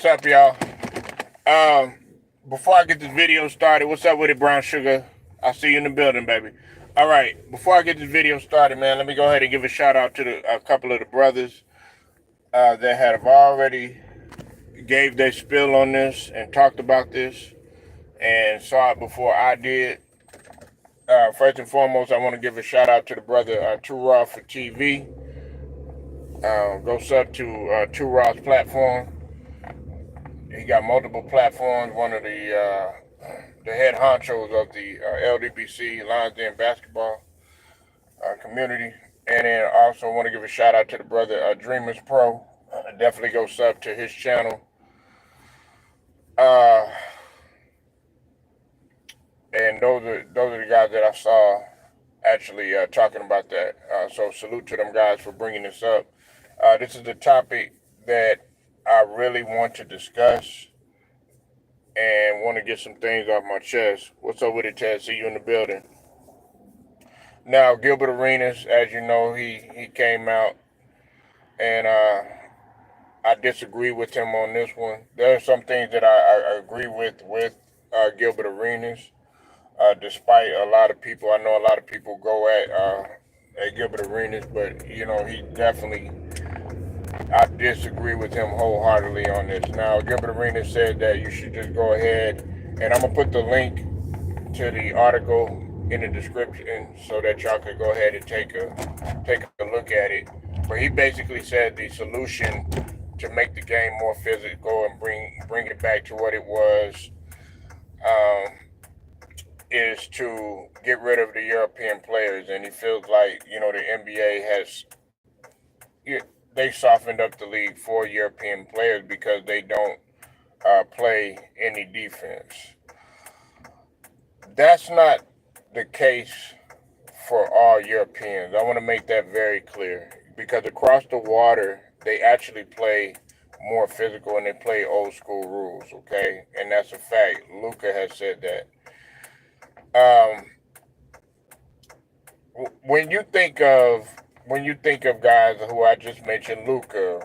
What's up, y'all? Um, Before I get this video started, what's up with it, Brown Sugar? I see you in the building, baby. All right, before I get this video started, man, let me go ahead and give a shout out to a couple of the brothers that have already gave their spill on this and talked about this and saw it before I did. First and foremost, I want to give a shout out to the brother Too Raw for TV. Go sub to Too Raw's platform. He got multiple platforms. One of the head honchos of the LDBC Lions Den basketball community. And then also want to give a shout out to the brother Dreamers Pro. Definitely go sub to his channel. And those are the guys that I saw actually talking about that. So salute to them guys for bringing this up. This is a topic that I really want to discuss and want to get some things off my chest. What's up with it, Ted? See you in the building. Now, Gilbert Arenas, as you know, he came out, and I disagree with him on this one. There are some things that I agree with Gilbert Arenas, despite a lot of people. I know a lot of people go at Gilbert Arenas, but he definitely. I disagree with him wholeheartedly on this. Now, Gilbert Arenas said that you should just go ahead, and I'm going to put the link to the article in the description so that y'all can go ahead and take a look at it. But he basically said the solution to make the game more physical and bring it back to what it was is to get rid of the European players. And he feels like, the NBA has... They softened up the league for European players because they don't play any defense. That's not the case for all Europeans. I want to make that very clear because across the water, they actually play more physical and they play old school rules, okay? And that's a fact. Luka has said that. When you think of guys who I just mentioned, Luka,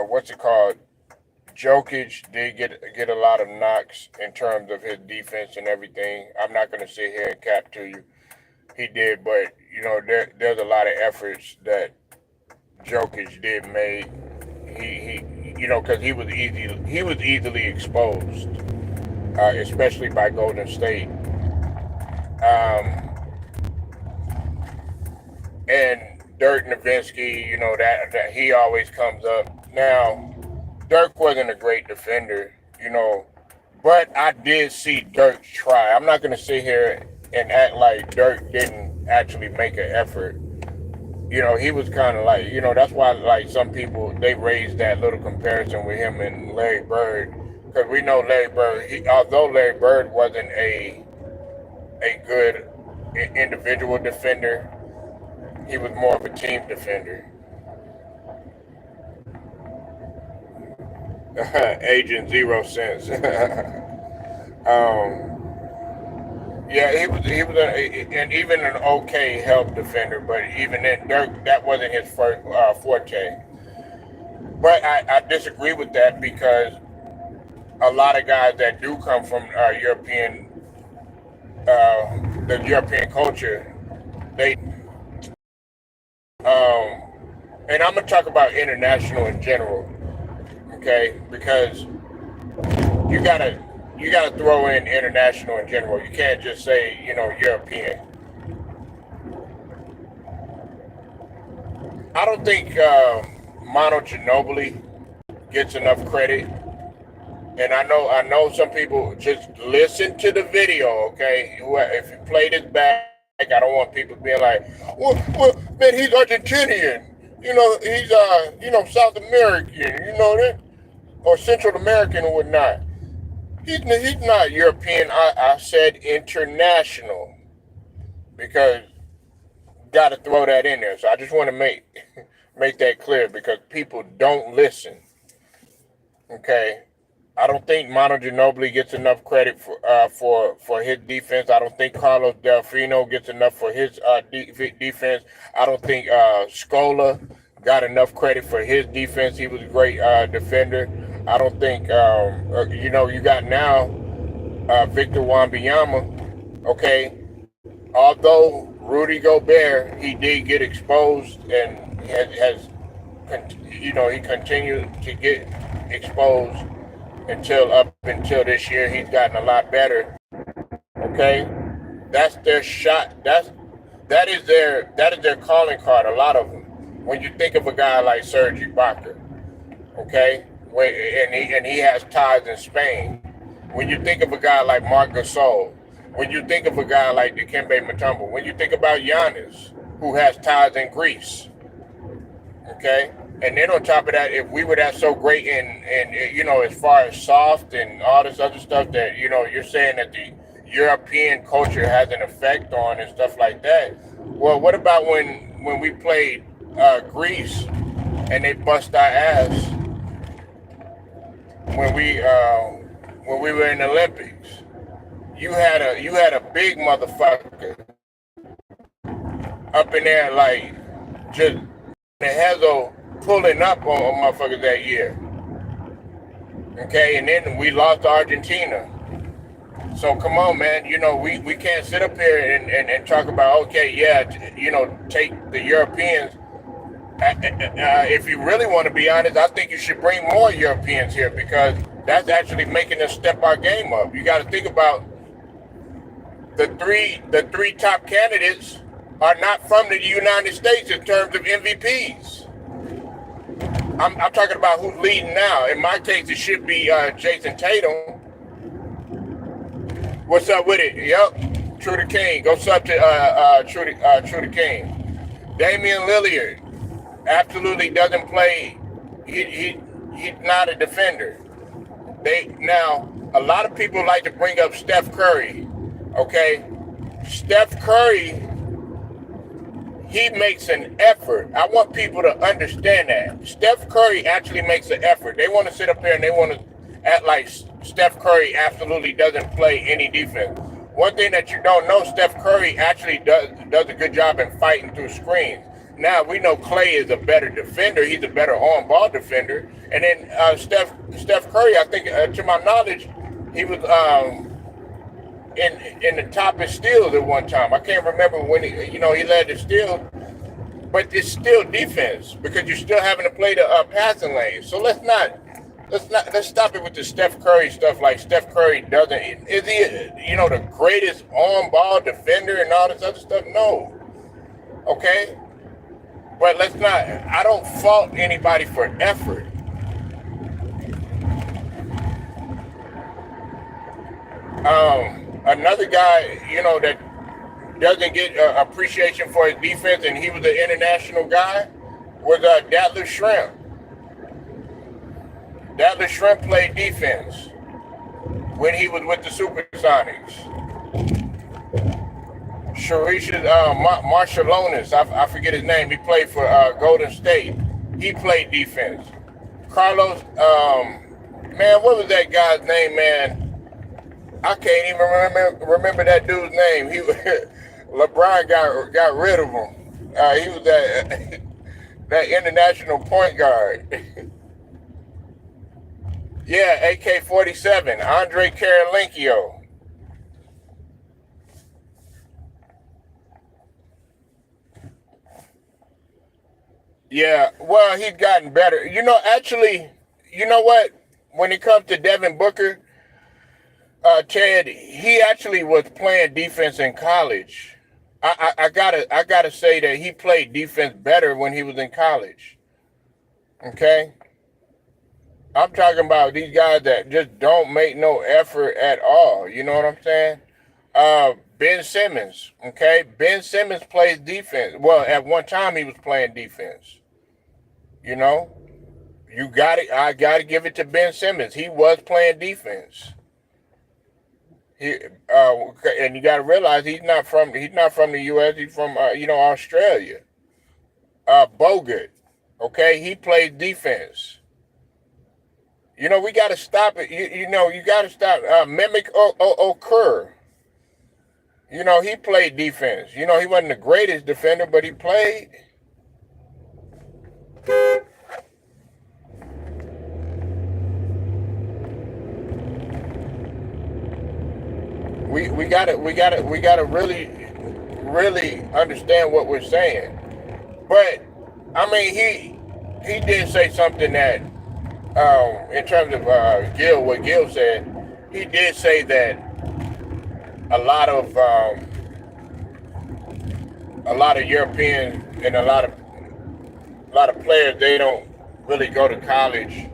what's it called? Jokic did get a lot of knocks in terms of his defense and everything. I'm not going to sit here and cap to you. He did, but there's a lot of efforts that Jokic did make. Because he was easily exposed, especially by Golden State. And Dirk Nowitzki, that he always comes up. Now, Dirk wasn't a great defender, but I did see Dirk try. I'm not going to sit here and act like Dirk didn't actually make an effort. He was kind of like, that's why like some people, they raised that little comparison with him and Larry Bird. Because we know Larry Bird, although Larry Bird wasn't a good individual defender, he was more of a team defender. Agent 0 cents. He was and even an okay help defender, but even then, Dirk, that wasn't his first forte. But I disagree with that because a lot of guys that do come from the European culture, they and I'm gonna talk about international in general, okay? Because you gotta throw in international in general. You can't just say European. I don't think Manu Ginobili gets enough credit, and I know some people just listen to the video, okay? If you play this back, I don't want people being like, well, man, he's Argentinian. He's South American, that, or Central American or whatnot. He's not European. I said international because got to throw that in there. So I just want to make that clear because people don't listen. Okay. I don't think Manu Ginobili gets enough credit for his defense. I don't think Carlos Delfino gets enough for his defense. I don't think Scola got enough credit for his defense. He was a great defender. I don't think you got now Victor Wembanyama. Okay, although Rudy Gobert, he did get exposed and he continued to get exposed until this year. He's gotten a lot better. Okay, that's their shot. That is their calling card. A lot of them. When you think of a guy like Serge Ibaka, okay, and he has ties in Spain. When you think of a guy like Marc Gasol, when you think of a guy like Dikembe Mutombo, when you think about Giannis, who has ties in Greece, okay, and then on top of that, if we were that so great in as far as soft and all this other stuff that you're saying that the European culture has an effect on and stuff like that. Well, what about when we played Greece and they bust our ass when we were in the Olympics? You had a big motherfucker up in there like just the Hazel pulling up on motherfuckers that year. Okay, and then we lost to Argentina. So come on, man. We can't sit up here and talk about, okay, yeah, take the Europeans. If you really want to be honest, I think you should bring more Europeans here because that's actually making us step our game up. You got to think about the three top candidates are not from the United States in terms of MVPs. I'm talking about who's leading now. In my case, it should be Jason Tatum. What's up with it? Yep, True the King. Go sub to True the King. Damian Lillard absolutely doesn't play. He's not a defender. Now a lot of people like to bring up Steph Curry. Okay, Steph Curry, he makes an effort. I want people to understand that Steph Curry actually makes an effort. They want to sit up here and they want to act like Steph Curry absolutely doesn't play any defense. One thing that you don't know, Steph Curry actually does a good job in fighting through screens. Now, we know Clay is a better defender. He's a better on-ball defender. And then Steph Curry, I think, to my knowledge, he was in the top in steals at one time. I can't remember when he led the steals. But it's still defense because you're still having to play the passing lane. So let's stop it with the Steph Curry stuff. Like Steph Curry is he the greatest on-ball defender and all this other stuff? No. Okay? But I don't fault anybody for effort. Another guy, that doesn't get appreciation for his defense, and he was an international guy, was Detlef Schrempf. Detlef Schrempf played defense when he was with the Supersonics. Sharice Marshallonis, I forget his name. He played for Golden State. He played defense. Carlos, man, what was that guy's name, man? I can't even remember that dude's name. LeBron got rid of him. He was that international point guard. Yeah, AK-47, Andre Karolinko. Yeah, well, he's gotten better. Actually, you know what? When it comes to Devin Booker, Ted, he actually was playing defense in college. I gotta say that he played defense better when he was in college. Okay, I'm talking about these guys that just don't make no effort at all. You know what I'm saying? Ben Simmons. Okay, Ben Simmons plays defense. Well, at one time he was playing defense. I gotta give it to Ben Simmons. He was playing defense. And you got to realize he's not from the U.S. He's from Australia. Bogut, okay, he plays defense. We got to stop it. You got to stop. Mimic Okur. He played defense. He wasn't the greatest defender, but he played. We gotta really understand what we're saying. But I mean, he did say something that, in terms of what Gil said, he did say that a lot of um, a lot of Europeans and a lot of players, they don't really go to college.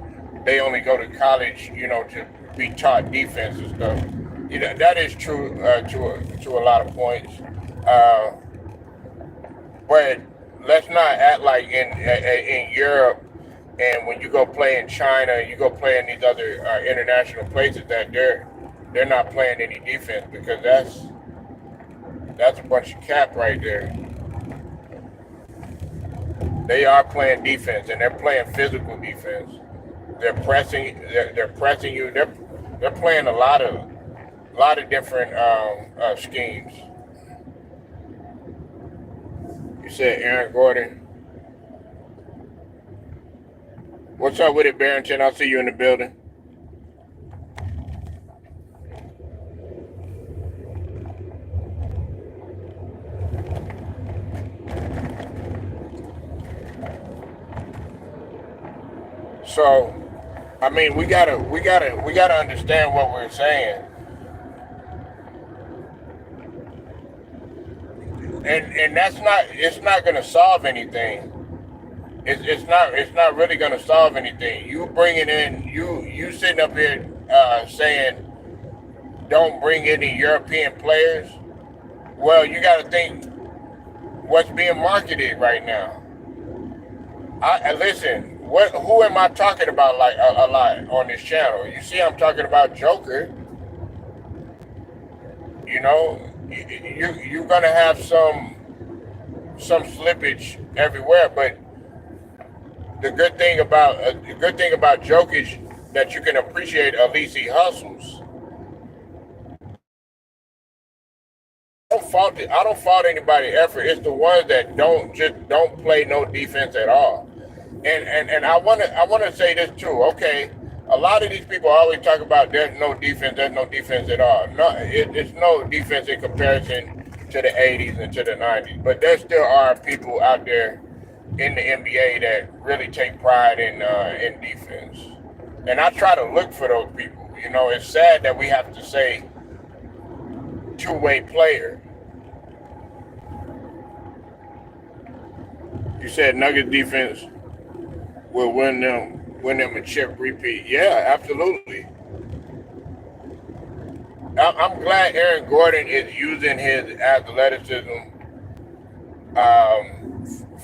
They only go to college, to be taught defense and stuff. That is true, to a lot of points. Uh, but let's not act like in Europe, and when you go play in China, you go play in these other international places, that they're not playing any defense, because that's a bunch of cap right there. They are playing defense, and they're playing physical defense. They're pressing you. They're playing a lot of different schemes. You said Aaron Gordon. What's up with it, Barrington? I'll see you in the building. So, I mean, we gotta understand what we're saying, and it's not gonna solve anything. It's not really gonna solve anything. You bringing in you sitting up here saying don't bring any European players. Well, you got to think what's being marketed right now. Listen. Who am I talking about, like, a lot on this channel? You see, I'm talking about Joker. You know, you're gonna have some slippage everywhere, but the good thing about Joker is that you can appreciate, at least he hustles. I don't fault anybody's effort. It's the ones that don't play no defense at all. And I wanna say this too. Okay, a lot of these people always talk about there's no defense at all. No, it's no defense in comparison to the '80s and to the '90s. But there still are people out there in the NBA that really take pride in defense. And I try to look for those people. It's sad that we have to say two-way player. You said Nuggets defense will win them a chip repeat. Yeah, absolutely. I'm glad Aaron Gordon is using his athleticism,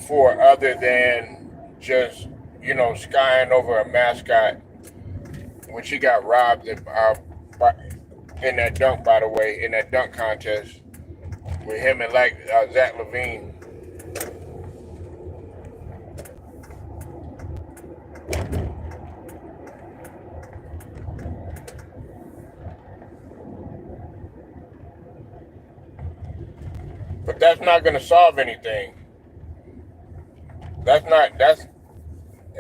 for other than just skying over a mascot, when she got robbed in that dunk, by the way, in that dunk contest with him and, like, Zach Levine. But that's not going to solve anything. That's not. That's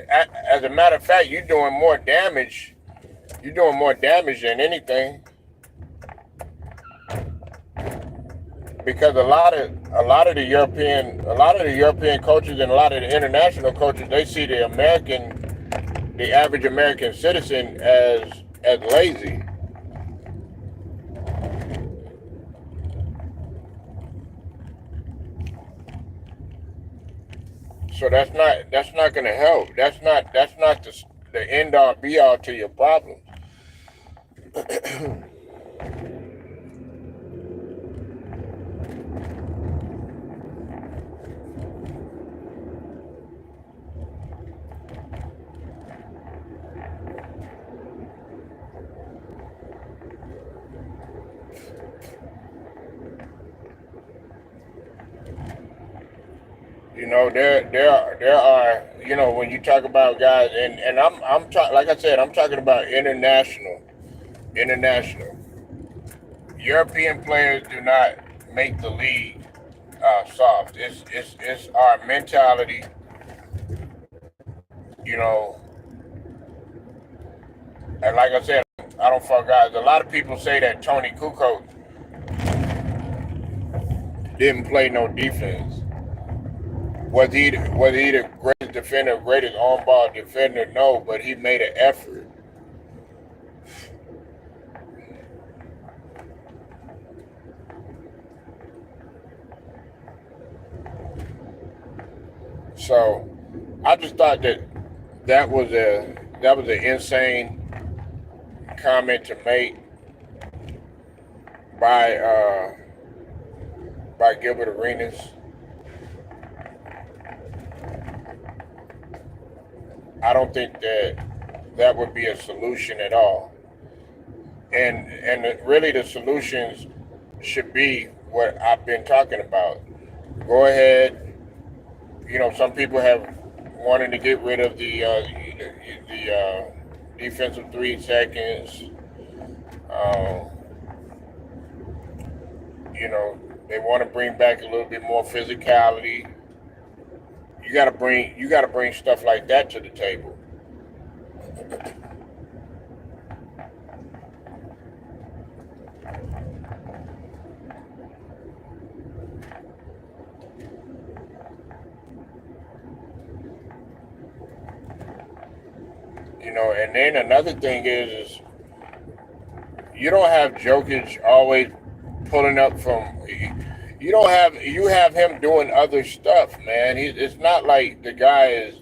As a matter of fact, you're doing more damage. You're doing more damage than anything, because a lot of the European coaches and a lot of the international coaches, they see the average American citizen as lazy. So that's not going to help. That's not the end all be all to your problem. There are, when you talk about guys, and like I said, I'm talking about international. European players do not make the league soft. It's our mentality. You know, and like I said, I don't fuck guys. A lot of people say that Tony Kukoc didn't play no defense. Was he the greatest defender, greatest on-ball defender? No, but he made an effort. So I just thought that that was an insane comment to make by by Gilbert Arenas. I don't think that would be a solution at all. And really the solutions should be what I've been talking about. Go ahead. You know, some people have wanted to get rid of the defensive 3 seconds. Um, you know, they want to bring back a little bit more physicality. You got to bring stuff like that to the table. You know, and then another thing is you don't have Jokic always pulling up from. You have him doing other stuff, man. It's not like the guy is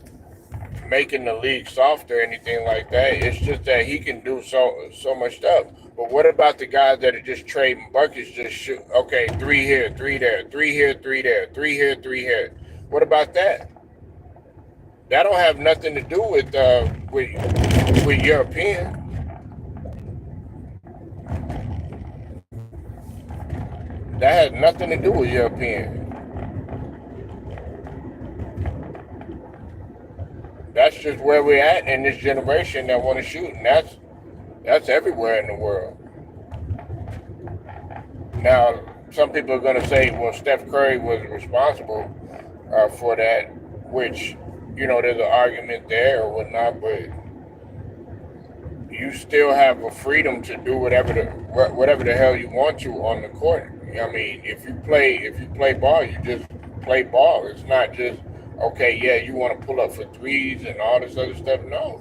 making the league soft or anything like that. It's just that he can do so much stuff. But what about the guys that are just trading buckets, just shoot? Okay, three here, three there, three here, three there, three here, three here. What about that? That don't have nothing to do with European. That has nothing to do with European. That's just where we're at in this generation that want to shoot, and that's everywhere in the world. Now, some people are going to say, well, Steph Curry was responsible for that, which, you know, there's an argument there or whatnot, but you still have a freedom to do whatever the hell you want to on the court. I mean, if you play ball, you just play ball. It's not just okay. Yeah, you want to pull up for threes and all this other stuff. No,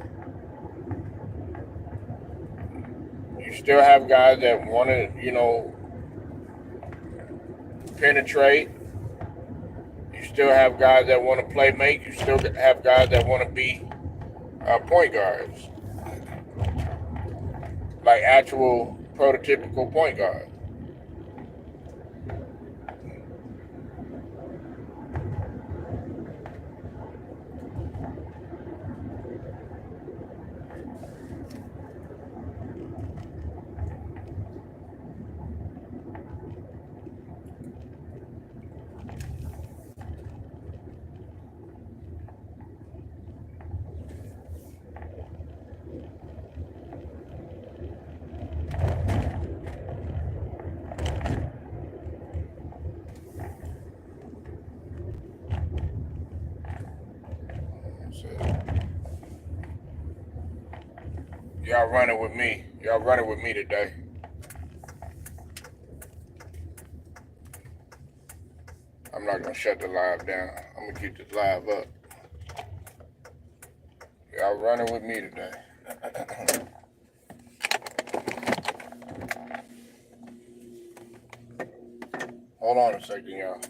you still have guys that want to, penetrate. You still have guys that want to play make. You still have guys that want to be point guards, like actual prototypical point guards. So, y'all running with me. Y'all running with me today. I'm not gonna shut the live down. I'm gonna keep this live up. Y'all running with me today. Hold on a second, y'all.